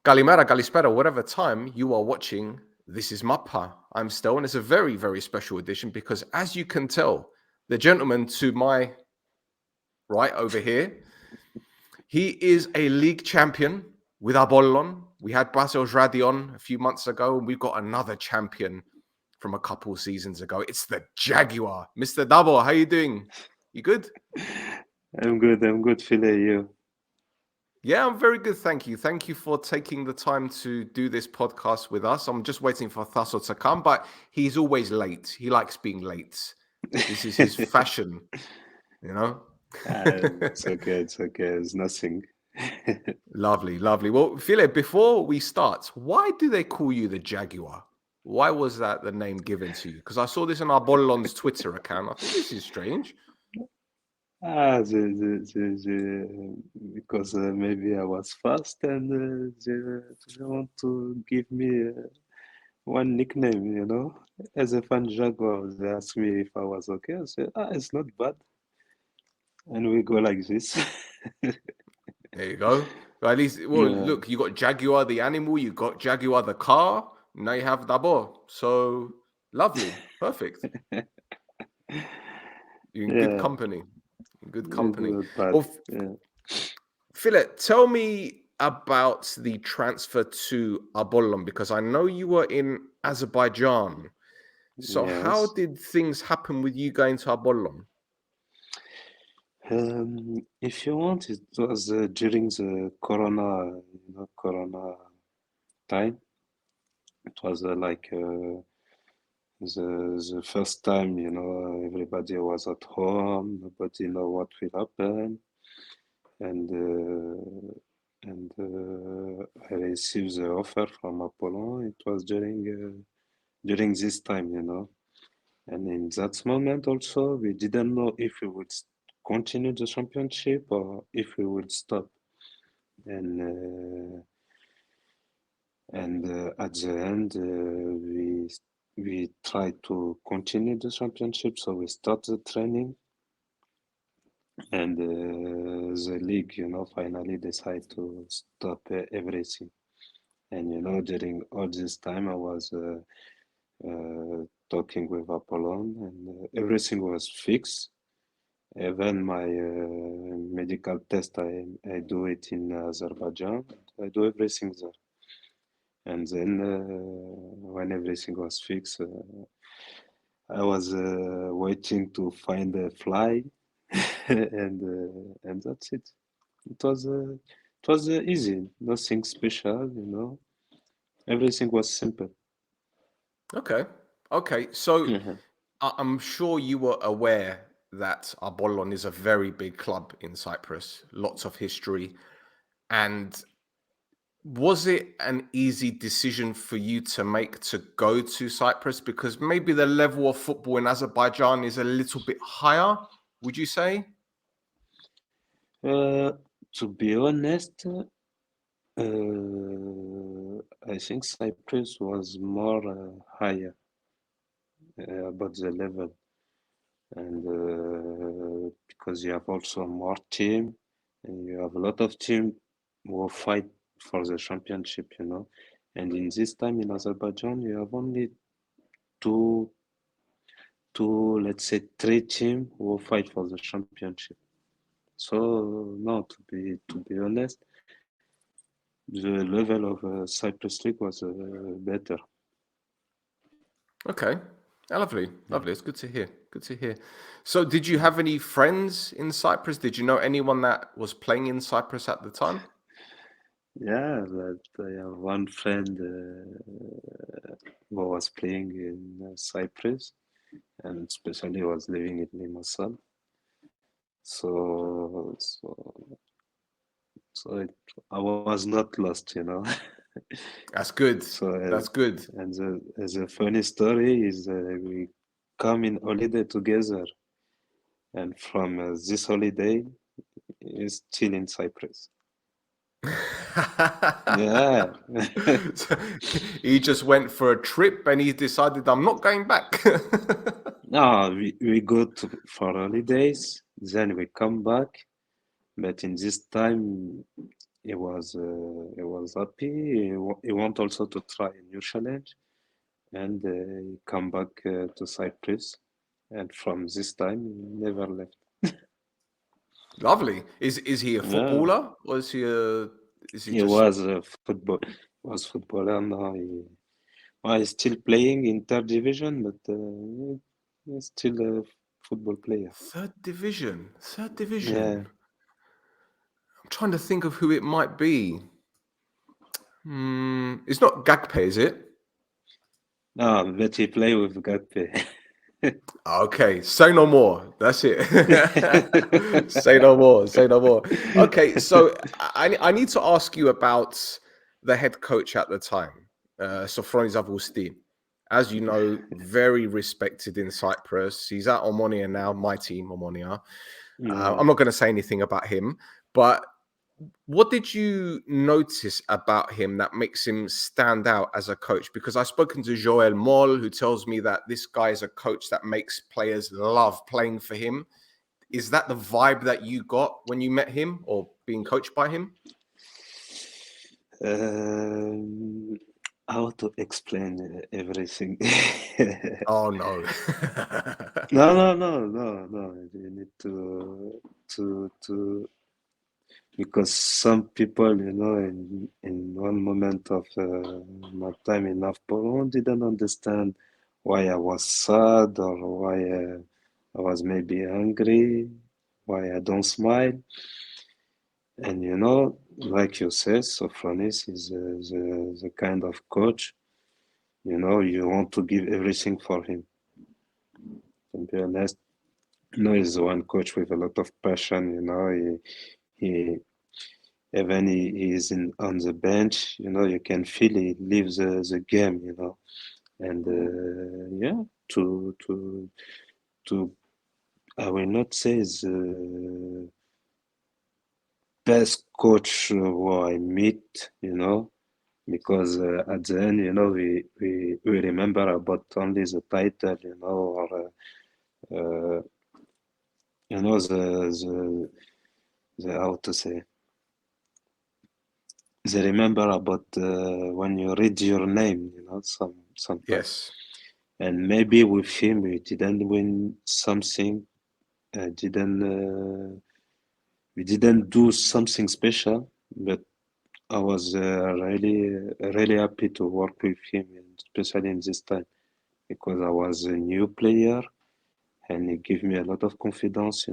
Kalimera, Kalispera, whatever time you are watching, this is Mappa. I'm Stel, and it's a very, very special edition because, as you can tell, the gentleman to my right over here, he is a league champion with Apollon. We had Basil Radion a few months ago, and we've got another champion from a couple of seasons ago. It's the Jaguar. Mr. Dabo, how you doing? You good? I'm good, Philly. You? Yeah, I'm very good, thank you. Thank you for taking the time to do this podcast with us. I'm just waiting for Thasso to come, but he's always late. He likes being late. This is his fashion, you know? It's okay. It's nothing. Lovely, lovely. Well, Philip, before we start, why do they call you the Jaguar? Why was that the name given to you? Because I saw this on Apollon's Twitter account. I thought this is strange. Because maybe I was fast and they want to give me one nickname, you know. As a fan Jaguar, they asked me if I was okay. I said, it's not bad. And we go like this. There you go. Well, at least, well, Yeah. look, you got Jaguar the animal, you got Jaguar the car, now you have Dabo. So lovely, perfect. You're in good Yeah, company. In good it's company. not bad. Well, Yeah. Philip, tell me about the transfer to Apollon because I know you were in Azerbaijan. So how Yes. did things happen with you going to Apollon? If you want, it was during the Corona time. It was the first time, everybody was at home, nobody know what will happen, and I received the offer from Apollon. It was during this time, and in that moment also we didn't know if we would continue the championship or if we would stop. And at the end, we tried to continue the championship, so we started training, and the league, finally decided to stop everything. And during all this time, I was talking with Apollon, and everything was fixed. Even my medical test, I do it in Azerbaijan. I do everything there. And then when everything was fixed, I was waiting to find a fly, and that's it. It was easy, nothing special, Everything was simple. Okay. Okay. So Mhm. I'm sure you were aware that Apollon is a very big club in Cyprus, lots of history. And was it an easy decision for you to make to go to Cyprus? Because maybe the level of football in Azerbaijan is a little bit higher, would you say? Uh, to be honest, I think Cyprus was more higher about the level, and because you have also more team, and you have a lot of team who fight for the championship, And in this time in Azerbaijan, you have only two, let's say three team who fight for the championship. So no, to be honest, the level of Cyprus League was better. Okay. Lovely. Yeah. Lovely. It's good to hear. Good to hear. So, did you have any friends in Cyprus? Did you know anyone that was playing in Cyprus at the time? Yeah, but I have one friend who was playing in Cyprus, and especially was living in Limassol. So, so, I was not lost, That's good. So, That's good. and the funny story is we come in holiday together, and from this holiday is still in Cyprus. Yeah. So, he just went for a trip and he decided, I'm not going back. No, we go for holidays, then we come back, but in this time he was happy. He want also to try a new challenge, and he come back to Cyprus. And from this time, he never left. Lovely. Is he a Yeah, footballer or is he he just was a footballer. Now he's still playing in third division, but he's still a football player. third division? Third division. Yeah. I'm trying to think of who it might be. It's not Gakpe, is it? No, but he play with Gakpe. Okay, say no more. That's it. Say no more. Say no more. Okay, so I need to ask you about the head coach at the time, Sofronis Avgousti. As you know, very respected in Cyprus. He's at Omonia now, my team, Omonia. Yeah. I'm not going to say anything about him, but what did you notice about him that makes him stand out as a coach? Because I've spoken to Joel Moll, who tells me that this guy is a coach that makes players love playing for him. Is that the vibe that you got when you met him or being coached by him? Um, how to explain everything? Oh, no. No. You need to because some people, in one moment of my time in Apollon didn't understand why I was sad or why I was maybe angry, why I don't smile. And like you said, Sophronis is the kind of coach, you want to give everything for him. To be honest, he's one coach with a lot of passion, he even he is on the bench, you can feel he lives the game, and yeah, to I will not say the best coach who I meet, because at the end, we remember about only the title, or the how to say, they remember about when you read your name, sometimes. Yes. And maybe with him, we didn't win something, didn't we didn't do something special, but I was really happy to work with him, and especially in this time, because I was a new player and he gave me a lot of confidence,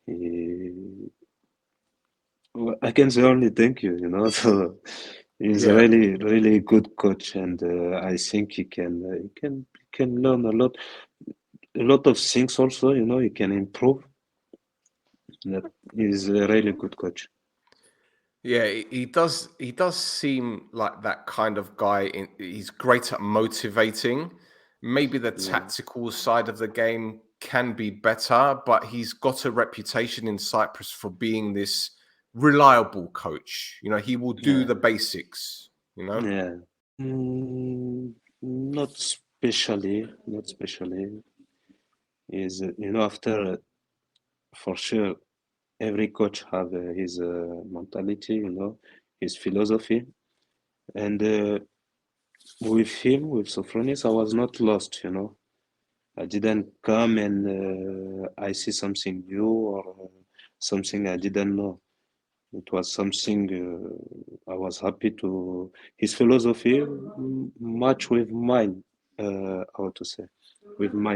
He, well, I can say only thank you, So he's a Yeah. really good coach, and I think he can learn a lot of things also, he can improve. That he's a really good coach. Yeah, he does. He does seem like that kind of guy. He's great at motivating. Maybe the Yeah, tactical side of the game can be better, but he's got a reputation in Cyprus for being this reliable coach. He will do yeah, the basics. yeah. Not especially, not especially. Is after for sure every coach have his mentality, his philosophy, and with him, with Sophronis, I was not lost, I didn't come and I see something new or something I didn't know. It was something I was happy to. His philosophy match with mine. How to say, with my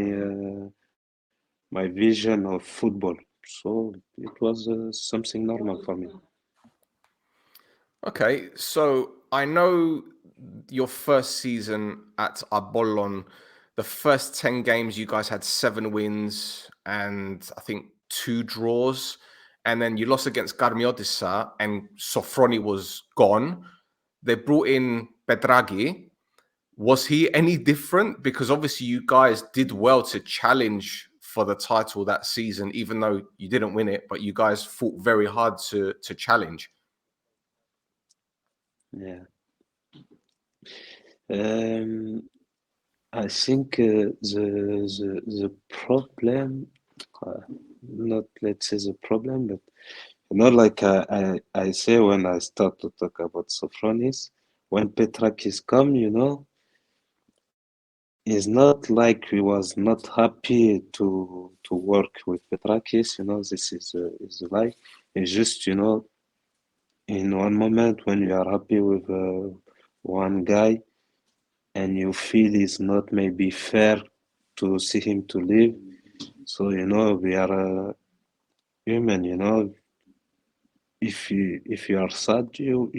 vision of football. So it was something normal for me. Okay, so I know your first season at Apollon, the first 10 games, you guys had 7 wins and I think 2 draws. And then you lost against Garmiotissa and Sofroni was gone. They brought in Petraki. Was he any different? Because obviously you guys did well to challenge for the title that season, even though you didn't win it, but you guys fought very hard to challenge. Yeah. Um, I think the problem, not let's say the problem, but like I say when I start to talk about Sophronis, when Petrakis come, it's not like we was not happy to work with Petrakis. This is life. It's just in one moment when you are happy with one guy and you feel it's not maybe fair to see him to leave. So we are human. If you are sad, you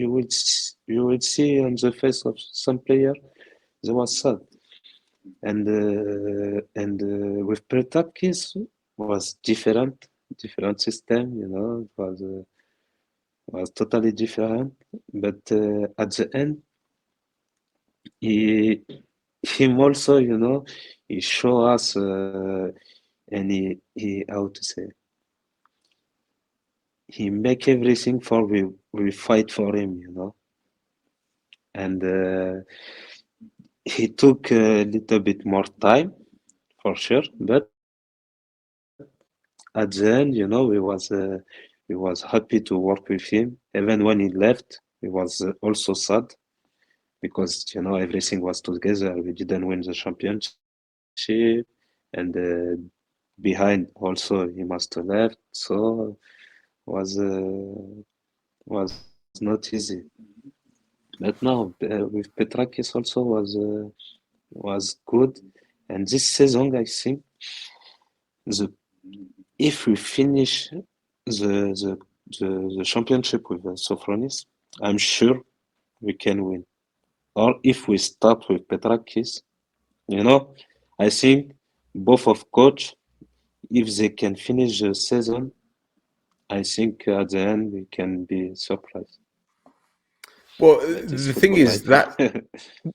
will see on the face of some player they was sad, and with Pertakis was different system. It was totally different. But at the end, he him also, he show us and he how to say he make everything for we fight for him, and he took a little bit more time for sure, but at the end, we was happy to work with him. Even when he left, we was also sad because everything was together. We didn't win the championship, and behind also he must have left. So was was not easy. But now with Petrakis also was good, and this season I think the if we finish the championship with Sophronis, I'm sure we can win. Or if we start with Petrakis, I think both of coach, if they can finish the season, I think at the end we can be surprised. Well, That is the thing football is life. that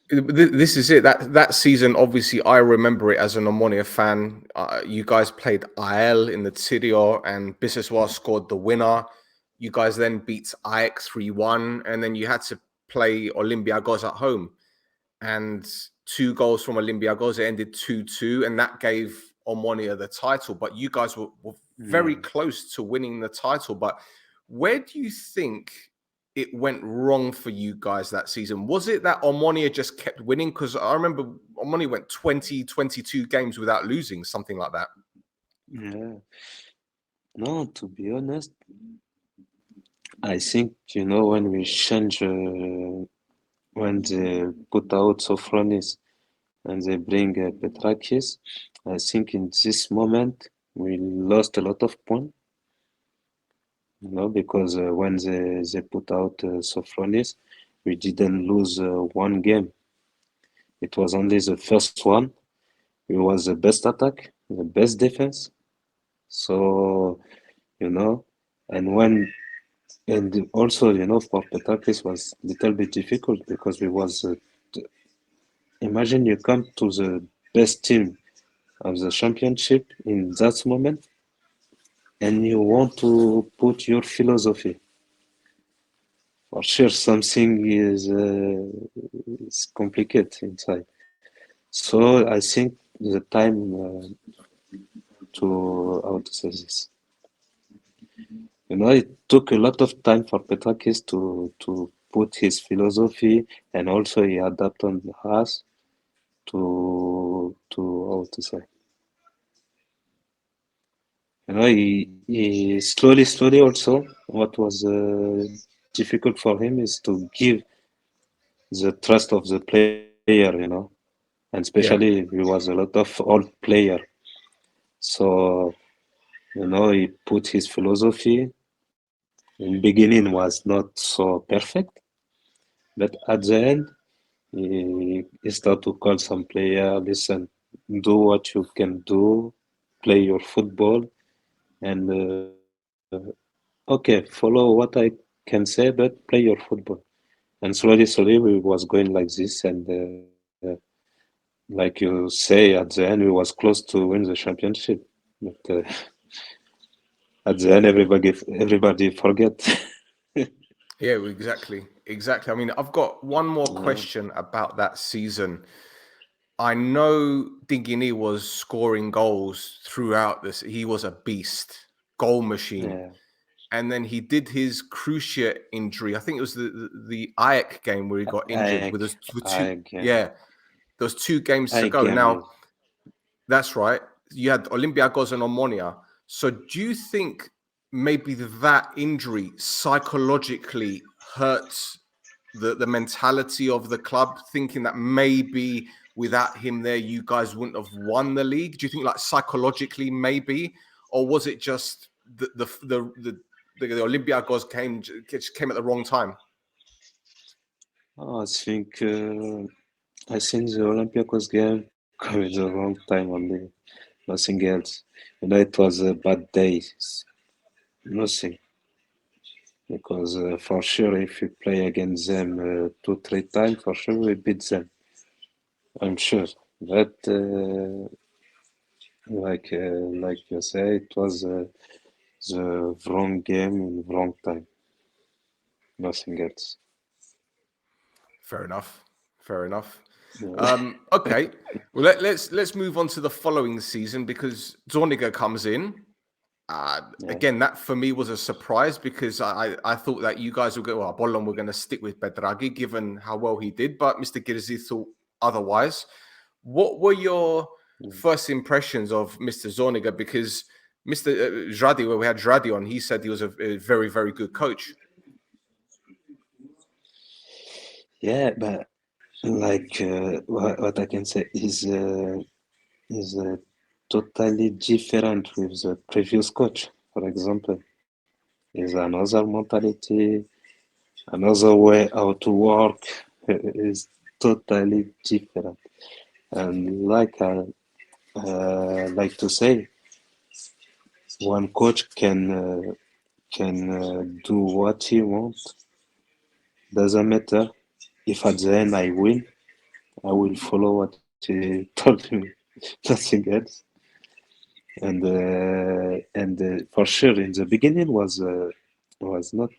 this is it. That season, obviously, I remember it as an Omonia fan. You guys played IL in the Tirio, and Biseswar scored the winner. You guys then beat Ajax 3-1, and then you had to play Olympiacos at home. And 2 goals from Olympiacos, it ended 2-2, and that gave Omonia the title. But you guys were very Yeah. close to winning the title. But where do you think it went wrong for you guys that season? Was it that Omonia just kept winning? Because I remember Omonia went 20, 22 games without losing, something like that. Yeah. No, to be honest, I think, when we change, when they put out Sophronis and they bring Petrakis, I think in this moment we lost a lot of points, because when they put out Sophronis, we didn't lose one game. It was only the first one. It was the best attack, the best defense. So, you know, and when and also, for Petrakis was a little bit difficult because we was imagine you come to the best team of the championship in that moment and you want to put your philosophy. For sure, something is complicated inside. So I think the time to how to say this. It took a lot of time for Petrakis to put his philosophy, and also he adapted us to how to say. He slowly also. What was difficult for him is to give the trust of the player, and especially Yeah. he was a lot of old player. So he put his philosophy. In beginning was not so perfect, but at the end he start to call some player. Listen, do what you can do, play your football, and okay, follow what I can say, but play your football. And slowly we was going like this, and like you say, at the end we was close to win the championship, but at the end everybody forget. Yeah, exactly. Exactly. I mean, I've got one more Yeah, question about that season. I know Dingini was scoring goals throughout this. He was a beast, goal machine. yeah, and then he did his cruciate injury. I think it was the Ajax game where he got injured. With those two, yeah, those 2 games to go. Now, that's right. You had Olympiacos and Omonia. So do you think maybe that injury psychologically hurts the mentality of the club, thinking that maybe without him there, you guys wouldn't have won the league? Do you think like psychologically maybe, or was it just the Olympiacos came at the wrong time? Oh, I think the Olympiacos game came at the wrong time only. Nothing else. It was a bad day. Nothing. Because for sure, if we play against them 2-3 times, for sure we beat them. I'm sure. But like you say, it was the wrong game in wrong time. Nothing else. Fair enough. Fair enough. Yeah. Okay. Well, let's move on to the following season because Zorniger comes in. Again, that for me was a surprise because I thought that you guys would go, well, Apollon were going to stick with Petrakis given how well he did, but Mr. KIRZIS thought otherwise. What were your first impressions of Mr. Zorniger? Because Mr. Zradi, where we had Zradi on, he said he was a very, very good coach. Yeah, but like what I can say is totally different with the previous coach. For example, is another mentality, another way how to work is totally different. And like I like to say, one coach can do what he wants. Doesn't matter if at the end I win, I will follow what he told me, nothing else. And for sure, in the beginning was not.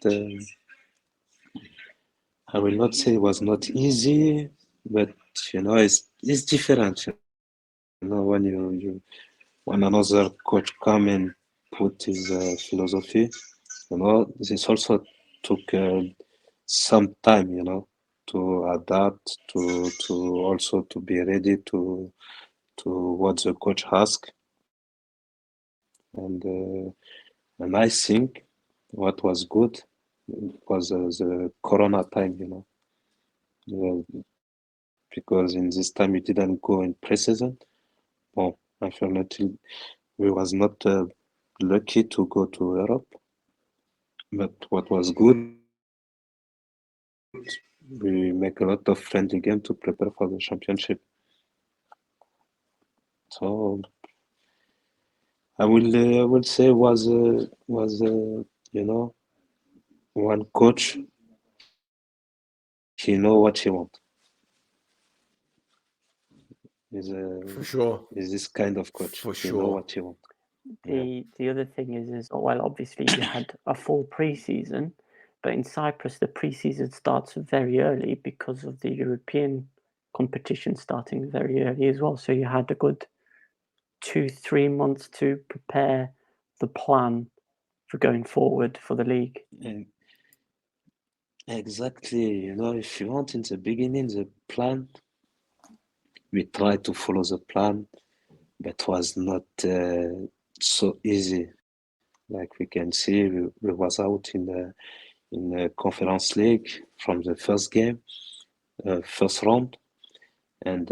I will not say it was not easy, but it's different. When when another coach come and put his philosophy, this also took some time, to adapt, to also to be ready to what the coach ask, and I think what was good was the Corona time, because in this time we didn't go in pre-season. Well, unfortunately, we was not lucky to go to Europe. But what was good, we make a lot of friendly game to prepare for the championship. So I will say was one coach. He know what he want. For sure. Is this kind of coach. For He know sure. what he want. The other thing is well, obviously you had a full pre-season, but in Cyprus the pre-season starts very early because of the European competition starting very early as well. So you had a good 2-3 months to prepare the plan for going forward for the league. Exactly. If you want in the beginning the plan, we try to follow the plan, but was not so easy. Like we can see, we was out in the Conference League from the first game, first round, and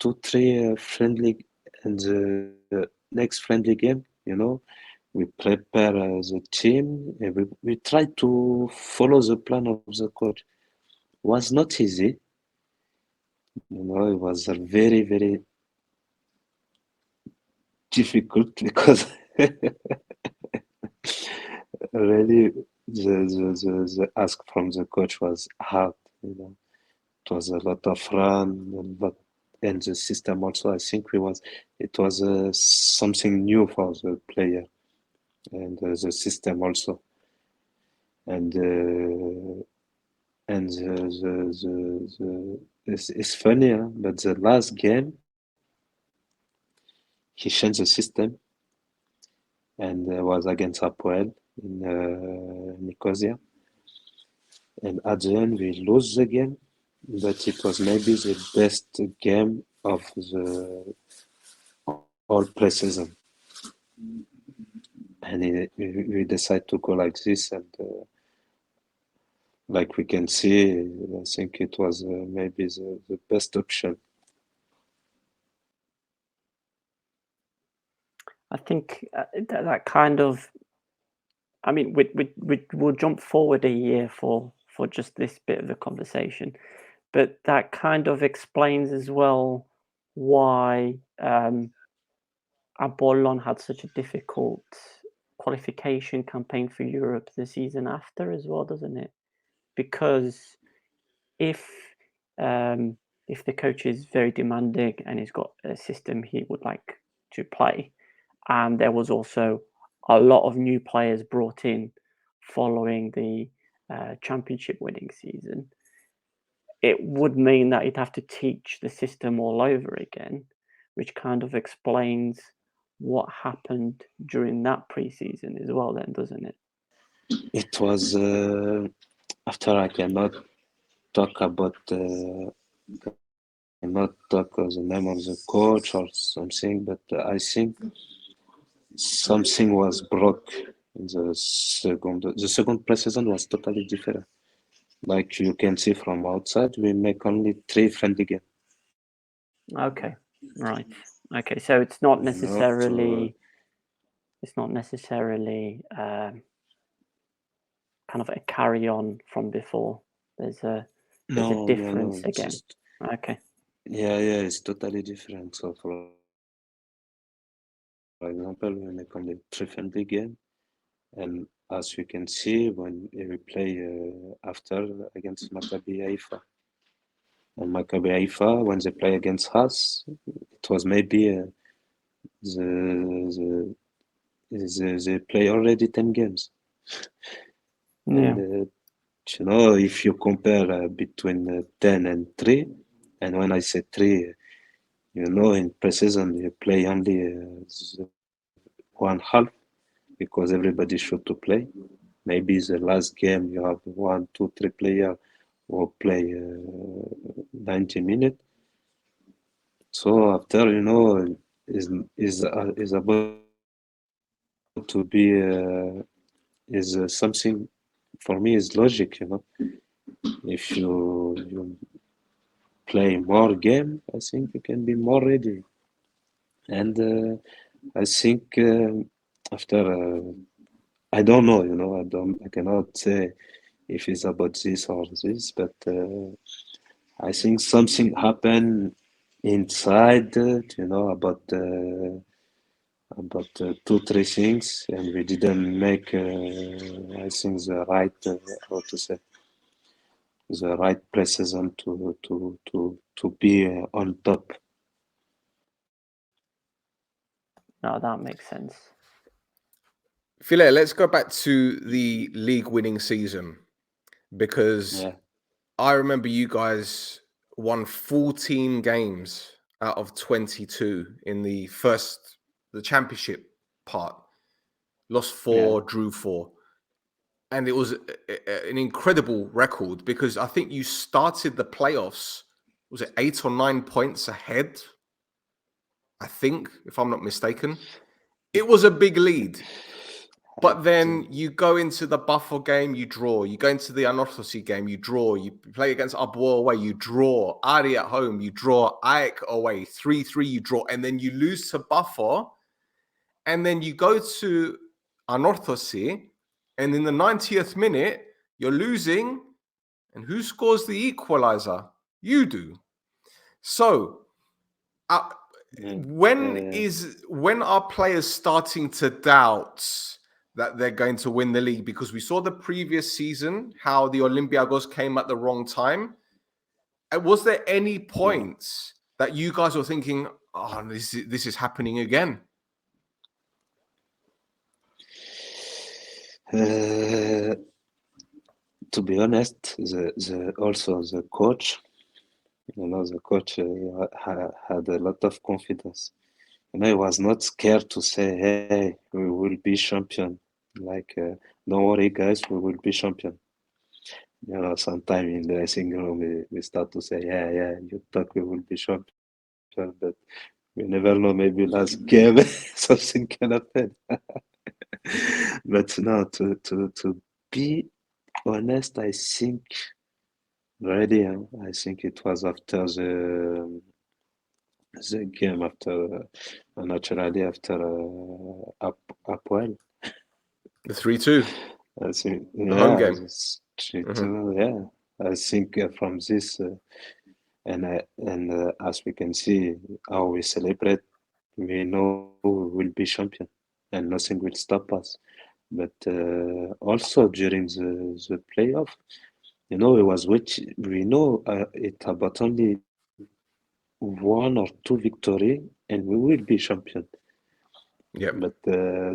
2-3 friendly, and the next friendly game, we prepare the team, and we try to follow the plan of the coach. Was not easy, it was very, very difficult because really the ask from the coach was hard. It was a lot of run, and the system also. I think it was something new for the player and the system also. And it's funny, but the last game he changed the system, and was against Apollon in Nicosia. And at the end, we lose the game, but it was maybe the best game of the whole pre-season. And we decide to go like this, and like we can see, I think it was maybe the best option. I think that kind of, I mean, we'll jump forward a year for just this bit of the conversation, but that kind of explains as well why Apollon had such a difficult qualification campaign for Europe the season after as well, doesn't it? Because if the coach is very demanding and he's got a system he would like to play, and there was also a lot of new players brought in following the championship winning season, it would mean that he'd have to teach the system all over again, which kind of explains what happened during that preseason as well then, doesn't it? It was after I cannot talk about the name of the coach or something, but I think something was broke in the second. The second pre-season was totally different. Like you can see from outside, we make only 3 friendly games. Okay, right. Okay, so it's not necessarily kind of a carry on from before. There's a difference again. Just, okay. Yeah, it's totally different. So for example, we make only 3 friendly games, and as you can see, when we play after against Maccabi Haifa, and Maccabi Haifa, when they play against us, it was maybe they play already 10 games. Yeah. And you know, if you compare between 10 and 3, and when I say 3, you know, in pre-season you play only 1/2 because everybody should to play. Maybe the last game you have 1, 2, 3 players who play 90 minutes. So after, you know, is about to be is something for me is logic, you know. If you play more game, I think you can be more ready. And I think after I don't know, you know, I cannot say if it's about this or this, but I think something happened inside, you know, about 2-3 things, and we didn't make, I think, the right, how to say, the right pre-season to be on top. No, that makes sense. Phile, let's go back to the league winning season, because I remember you guys won 14 games out of 22 in the championship part. Lost 4, drew 4. And it was an incredible record, because I think you started the playoffs, was it 8 or 9 points ahead? I think, if I'm not mistaken. It was a big lead. But then you go into the Buffalo game, you draw. You go into the Anorthosis game, you draw. You play against Abo away, you draw. Ari at home, you draw. Aik away, 3-3, you draw. And then you lose to Buffalo. And then you go to Anorthosis, and in the 90th minute, you're losing. And who scores the equalizer? You do. So, when are players starting to doubt that they're going to win the league? Because we saw the previous season how the Olympiacos came at the wrong time. Was there any points that you guys were thinking, oh, this is happening again? To be honest, the coach, you know, the coach had a lot of confidence. I was not scared to say, "Hey, we will be champion." Like, don't worry, guys, we will be champion. Sometime in the dressing room, we start to say, "Yeah, you thought we will be champion, but we never know. Maybe last game something can happen." But no, to be honest, I think really, I think it was after the game after naturally after Apoel. The 3-2, I think the home yeah, game. it's 3 Hmm. 2. Yeah, I think from this and as we can see how we celebrate, we know we will be champion and nothing will stop us. But also during the playoff, it was which we know it about only one or two victory and we will be champion. Yep. But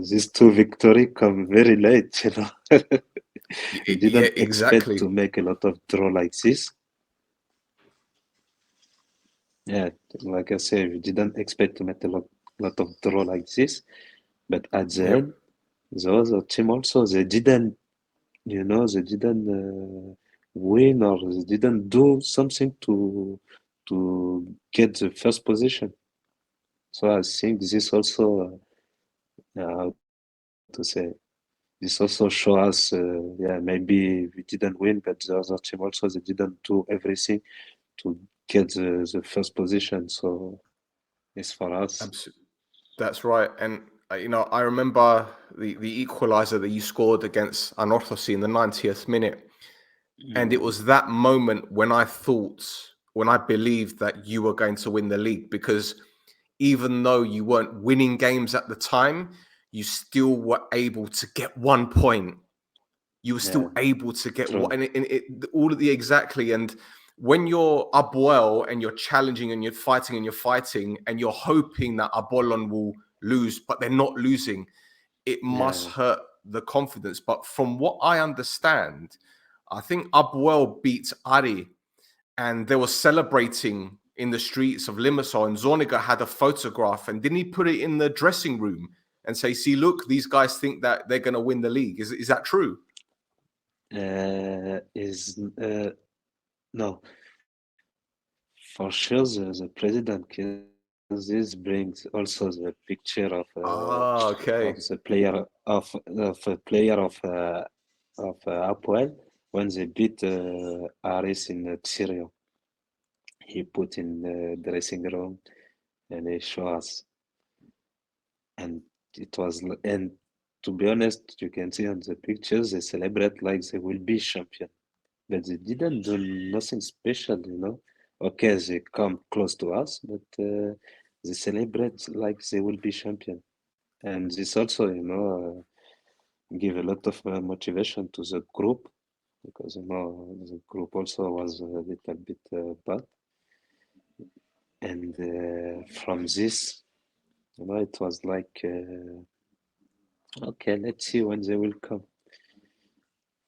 these two victory come very late, We Yeah, didn't expect exactly. to make a lot of draw like this. Yeah, like I said, we didn't expect to make a lot of draw like this. But at the Yep. end, the other team also, they didn't win or they didn't do something to get the first position. So I think this also, how to say, this also show us, yeah, maybe we didn't win, but the other team also they didn't do everything to get the first position. So it's for us. Absolutely. That's right. And I remember the equalizer that you scored against Anorthosis in the 90th minute. And it Mm, was that moment when I believed that you were going to win the league, because even though you weren't winning games at the time, you still were able to get 1 point. You were yeah, still able to get one, true. and all of the exactly. And when you're up well and you're challenging and you're fighting and you're hoping that Apollon will lose, but they're not losing, it must Yeah, hurt the confidence. But from what I understand, I think Apoel beat Ari, and they were celebrating in the streets of Limassol, and Zorniger had a photograph, and didn't he put it in the dressing room and say, "See, look, these guys think that they're going to win the league." Is that true? is no, for sure. The president this brings also the picture Ah, of okay. the player of a player of Apoel when they beat Aris in Syria. He put in the dressing room and he show us, and and to be honest, you can see on the pictures they celebrate like they will be champion, but they didn't do nothing special. Okay, they come close to us, but they celebrate like they will be champion, and this also, give a lot of motivation to the group because the group also was a little bit bad, and from this, it was like, okay, let's see when they will come,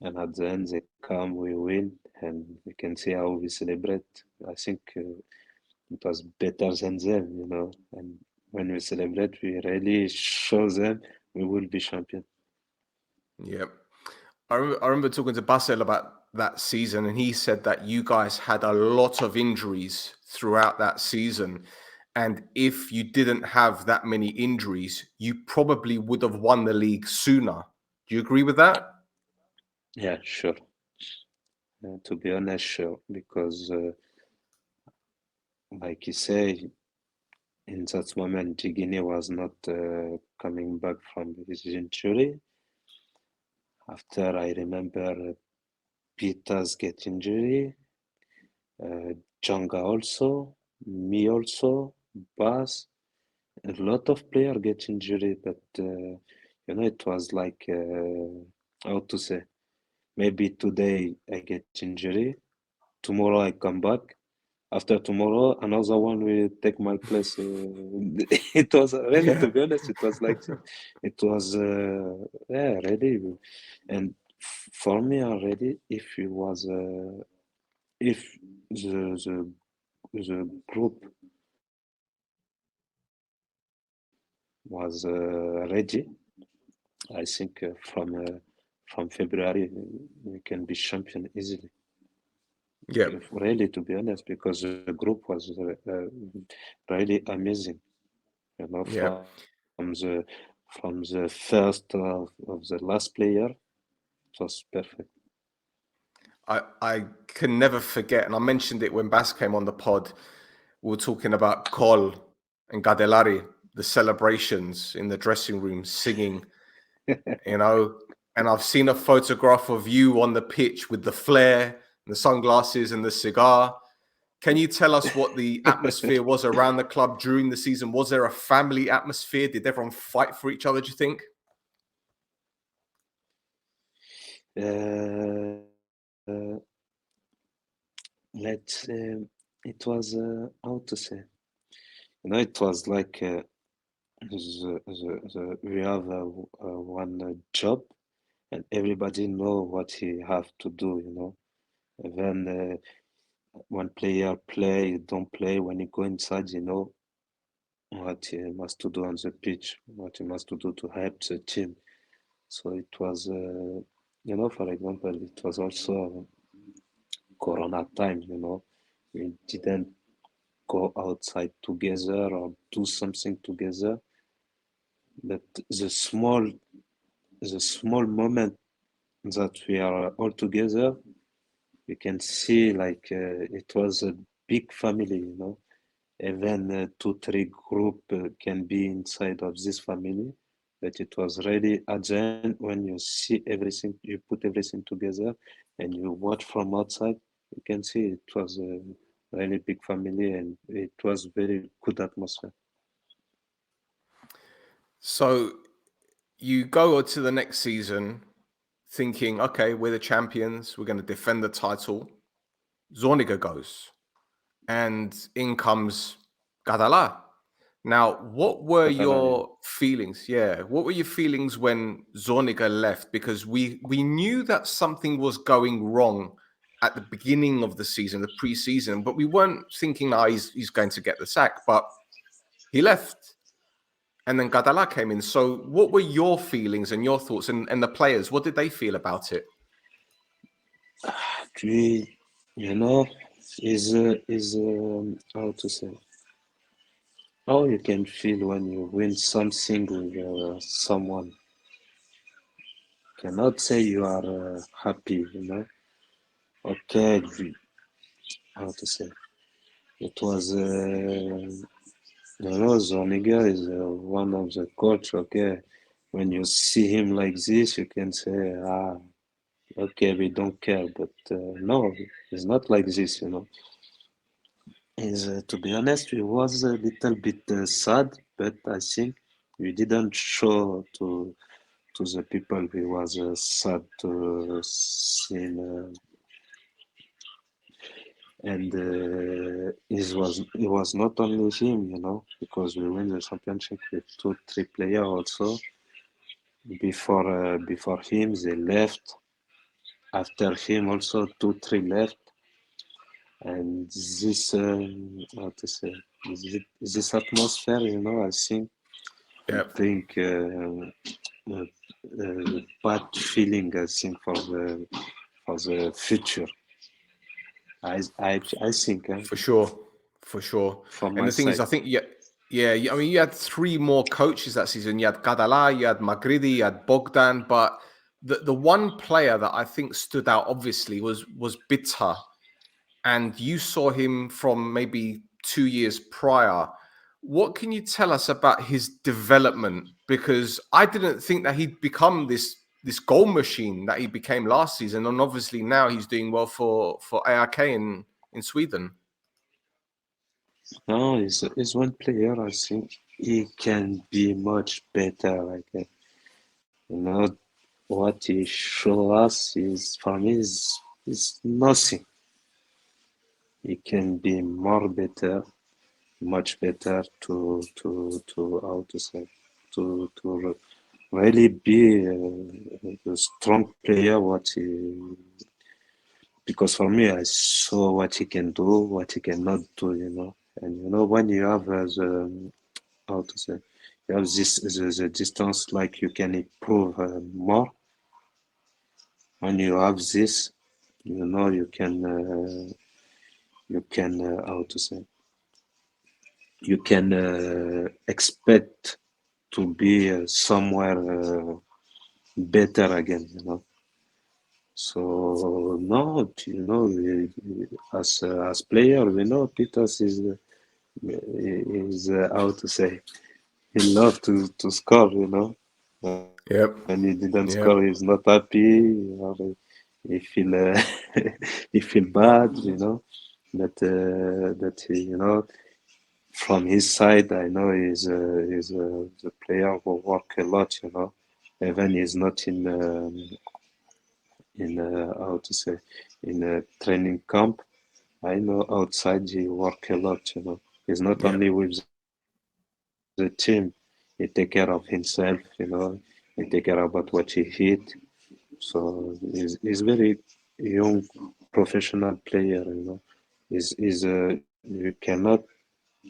and at the end they come, we win, and we can see how we celebrate. I think it was better than them. And when we celebrate, we really show them we will be champion. Yep. I remember talking to Basel about that season, and he said that you guys had a lot of injuries throughout that season. And if you didn't have that many injuries, you probably would have won the league sooner. Do you agree with that? Yeah, sure. To be honest, sure, because like you say, in that moment, Gigini was not coming back from his injury. After I remember Peters get injury, Changa also, me also, Bas, a lot of player get injury, but it was like how to say, maybe today I get injury, tomorrow I come back, after tomorrow another one will take my place. It was really, to Yeah. be honest, it was like it was yeah, ready. And for me already, if it was if the group was ready. I think from February we can be champion easily. Yeah. Really, to be honest, because the group was really amazing. You know, Yeah. from the first of the last player, it was perfect. I can never forget, and I mentioned it when Bas came on the pod. We were talking about Kol and Gadelari, the celebrations in the dressing room, singing, you know. And I've seen a photograph of you on the pitch with the flare, and the sunglasses, and the cigar. Can you tell us what the atmosphere was around the club during the season? Was there a family atmosphere? Did everyone fight for each other, do you think? Let's say it was how to say, you know, it was like we have one job, and everybody know what he have to do, you know. And then one player play, don't play. When you go inside, you know what he must to do on the pitch, what he must to do to help the team. So it was, you know, for example, it was also Corona time, you know. We didn't go outside together or do something together, but the small moment that we are all together, you can see like it was a big family, you know. Even 2, 3 group can be inside of this family, but it was really at the end when you see everything, you put everything together and you watch from outside, you can see it was a really big family and it was very good atmosphere. So you go to the next season thinking, okay, we're the champions, we're going to defend the title. Zorniger goes, and in comes CATALA. Now, what were CATALA, yeah. your feelings? Yeah, what were your feelings when Zorniger left? Because we knew that something was going wrong at the beginning of the season, the pre-season, but we weren't thinking, he's going to get the sack. But he left, and then CATALA came in. So, what were your feelings and your thoughts, and the players? What did they feel about it? Actually, you know, is how to say, how you can feel when you win something with someone. Cannot say you are happy, you know. Okay, how to say, it was, you know, Zorniger is one of the coach, okay. When you see him like this, you can say, okay, we don't care, but no, it's not like this, you know. To be honest, we was a little bit sad, but I think we didn't show to the people we was sad to see him, and it was not only him, you know, because we win the championship with 2, 3 players also. Before him, they left. After him, also 2, 3 left. And this, how to say, this atmosphere, you know, I think Yeah, bring bad feeling, I think, for the future. I think, for sure, for sure. from And my the thing is, side. I think, I mean, you had 3 more coaches that season. You had CATALA, you had Magridi, you had Bogdan, but the one player that I think stood out obviously was Bitter, and you saw him from maybe 2 years prior. What can you tell us about his development? Because I didn't think that he'd become this goal machine that he became last season, and obviously now he's doing well for ARK in Sweden. No, he's one player. I think he can be much better. Like you know, what he show us is for me is nothing. He can be more better, much better to how to say, to really be a strong player. Because for me, I saw what he can do, what he cannot do. You know, and you know when you have how to say, you have the distance, like you can improve more. When you have this, you know, you can how to say, you can expect to be somewhere better again, you know. So no, you know, as player, we know Peters is how to say, he love to score, you know. Yep. When he didn't Yep. score, he's not happy. You know, he feel he feel bad, you know. That he, you know, from his side, I know he's the player who work a lot, you know. Even he's not in how to say, in a training camp. I know outside he work a lot, you know. He's not Yep. only with the team, he take care of himself, you know. He take care about what he eat. So he's very young professional player, you know. Is you cannot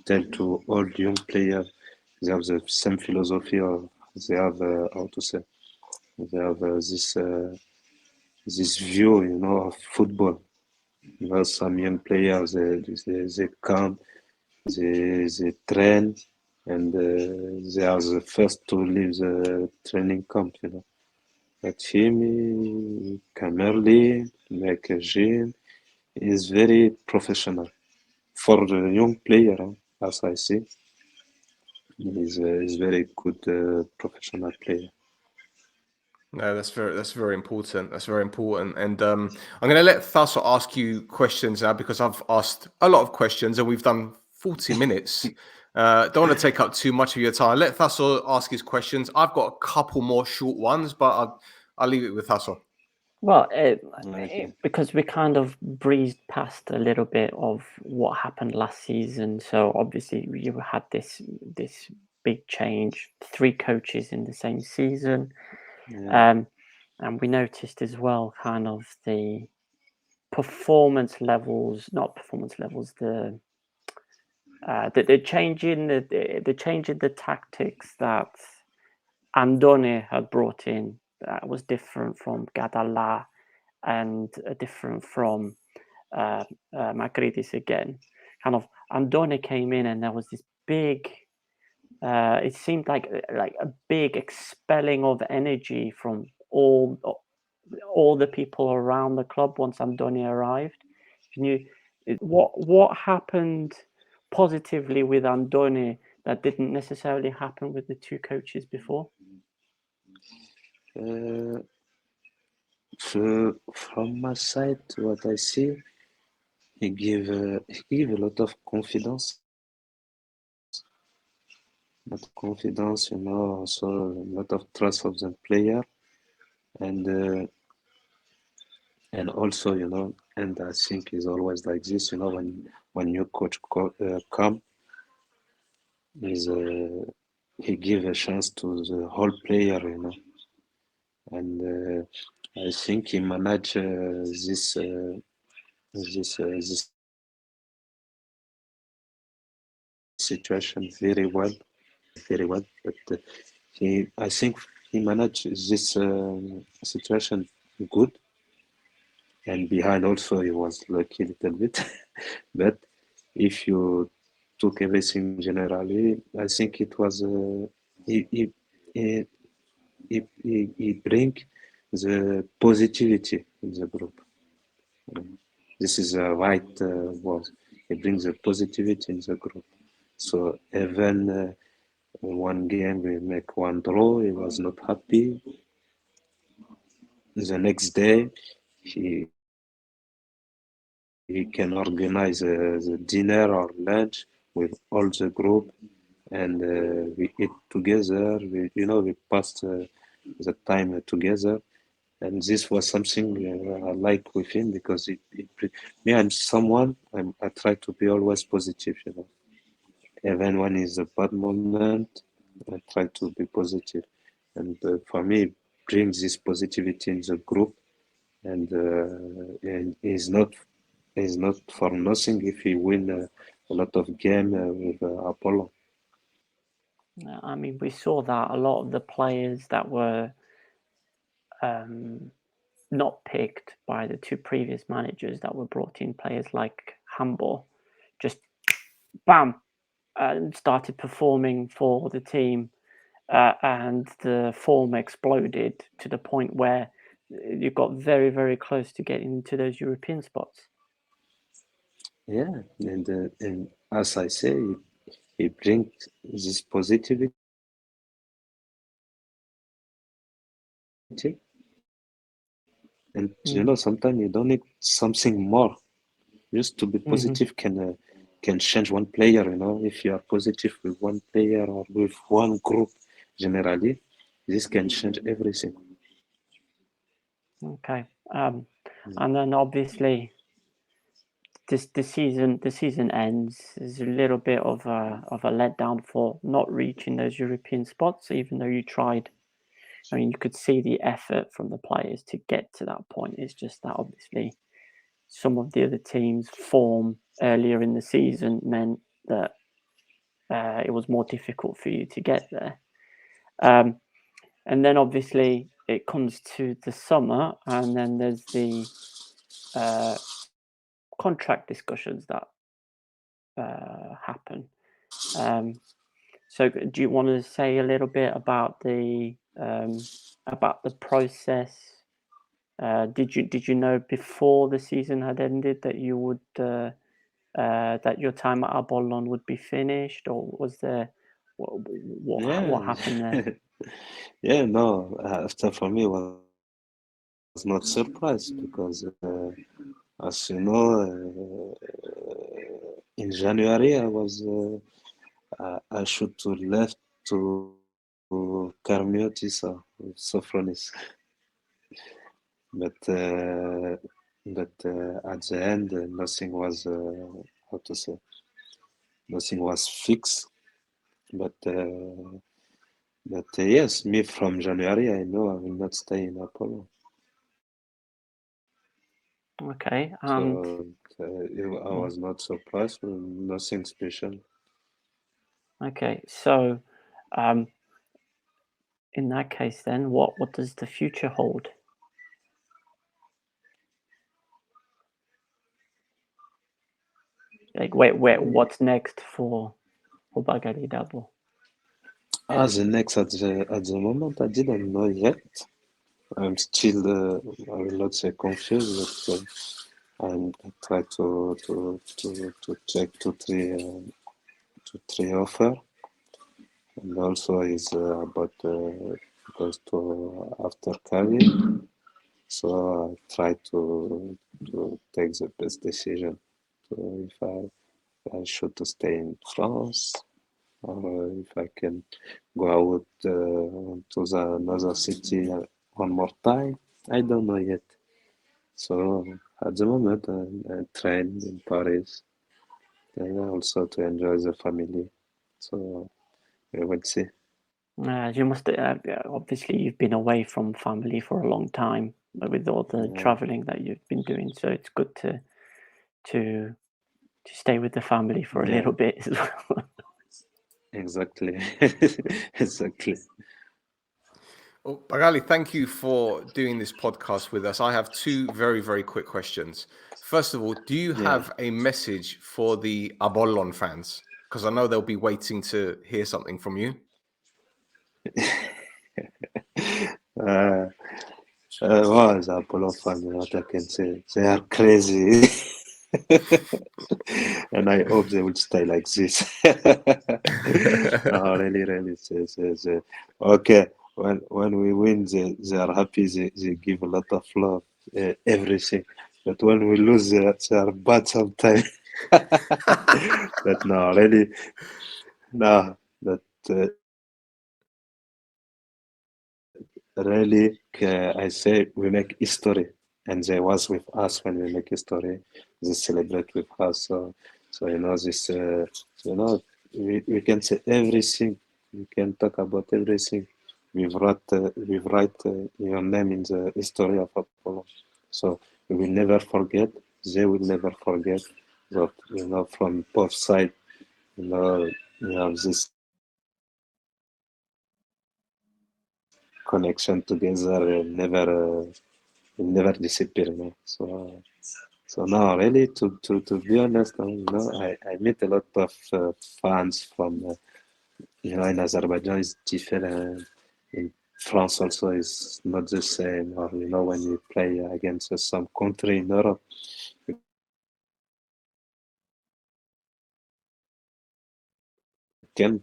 tell to all young players they have the same philosophy, or they have how to say, they have this view, you know, of football. You know, some young players they come, they train, and they are the first to leave the training camp, you know. But him, he come early, make a gym. He's very professional. For the young player, as I see, he's very good professional player. No, that's very important. That's very important. And I'm going to let Thasso ask you questions now because I've asked a lot of questions and we've done 40 minutes. Don't want to take up too much of your time. Let Thasso ask his questions. I've got a couple more short ones, but I'll leave it with Thasso. Well, Okay. because we kind of breezed past a little bit of what happened last season. So obviously you had this big change, 3 coaches in the same season. Yeah. And we noticed as well kind of the performance levels, not performance levels, the change in the tactics that Andone had brought in that was different from CATALA and different from Makridis again. Kind of Andone came in and there was this big. It seemed like a big expelling of energy from all the people around the club once Andone arrived. What happened positively with Andone that didn't necessarily happen with the 2 coaches before? From my side, what I see, he give a lot of confidence. You know, also a lot of trust of the player, and also, you know, and I think it's always like this, you know, when new coach come, is he give a chance to the whole player, you know, and I think he manage this situation very well, but I think he managed this situation good, and behind also he was lucky a little bit, but if you took everything generally, I think it was he, he, he, he bring the positivity in the group. This is the right word. He brings the positivity in the group. So even one game we make one draw, he was not happy. The next day, he can organize the dinner or lunch with all the group, and we eat together. We passed the time together, and this was something I like with him because me, I'm someone I try to be always positive. You know, even when it's a bad moment, I try to be positive, and for me, it brings this positivity in the group, and is not for nothing if he win a lot of game with Apollon. I mean, we saw that a lot of the players that were not picked by the two previous managers that were brought in, players like Hambo, just bam, started performing for the team, and the form exploded to the point where you got very, very close to getting into those European spots. Yeah, and as I say, he brings this positivity. And sometimes you don't need something more. Just to be positive can change one player. If you are positive with one player or with one group, generally, this can change everything. Okay, and then obviously the season ends. There's a little bit of a letdown for not reaching those European spots, even though you tried. I mean, you could see the effort from the players to get to that point. It's just that obviously some of the other teams' form earlier in the season meant that it was more difficult for you to get there. And then obviously it comes to the summer, and then there's the contract discussions that happen. So do you want to say a little bit about the process? Did you know before the season had ended that you would that your time at Apollon would be finished, or was there what happened there? Yeah, no. After for me, was not surprised because, as you know, in January I should to left to Karmiotis or SOFRONIS, but at the end nothing was nothing was fixed. But yes, me from January I know I will not stay in Apollon. Okay, So I was not surprised. Nothing special. Okay, so in that case, then what does the future hold? Like, what's next for Bagaliy Dabo? The next at the moment I didn't know yet. I'm still I will not say confused, but I try to check two three offer, and also is about because to after career. So I try to take the best decision. So if I should to stay in France, or if I can go out to another city one more time, I don't know yet. So at the moment, I train in Paris, and also to enjoy the family. So we will see. You must obviously you've been away from family for a long time with all the traveling that you've been doing. So it's good to stay with the family for a little bit as well. Exactly, exactly. Well, Bagaliy, thank you for doing this podcast with us. I have two very, very quick questions. First of all, do you have a message for the Apollon fans? Because I know they'll be waiting to hear something from you. Well, the Apollon fans, what I can say, they are crazy. And I hope they will stay like this. No, really, really. Okay, when we win, they are happy. They give a lot of love, everything. But when we lose, they are bad sometimes. But no, really, no. But really, I say we make history, and they was with us when we make history. They celebrate with us. So this. We can say everything. We can talk about everything. We write your name in the history of Apollo. So we will never forget. They will never forget. That from both sides, we have this connection together will never disappear. You know? So no, really, to be honest, I met a lot of fans from, in Azerbaijan is different. In France also is not the same. Or when you play against some country in Europe, you can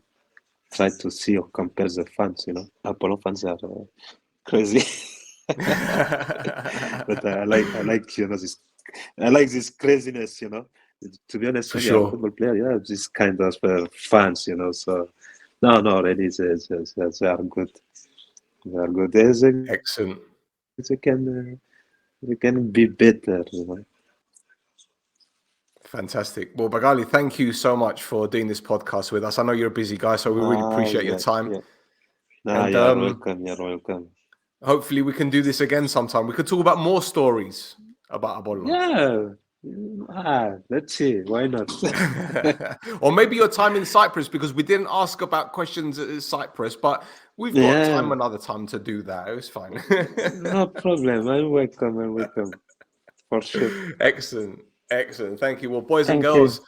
try to see or compare the fans. Apollon fans are crazy. But I like this. I like this craziness. To be honest, For when you're a sure. football player, you have this kind of fans. So no, really, they are good. They are good. Excellent. They can be better. Fantastic. Well, Bagaliy, thank you so much for doing this podcast with us. I know you're a busy guy, so we really appreciate your time. Yeah. And You're welcome. You're welcome. hopefully we can do this again sometime. We could talk about more stories about Apollon. Yeah. Let's see. Why not? Or maybe your time in Cyprus, because we didn't ask about questions at Cyprus, but we've got time another time to do that. It was fine. No problem. I'm welcome. For sure. Excellent. Thank you. Well, boys and Thank girls,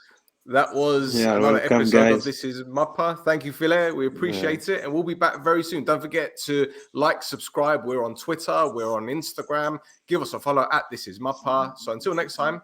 that was another welcome, episode guys. of This Is Mappa. Thank you, Phile. We appreciate it. And we'll be back very soon. Don't forget to like, subscribe. We're on Twitter. We're on Instagram. Give us a follow at This Is Mappa. So until next time.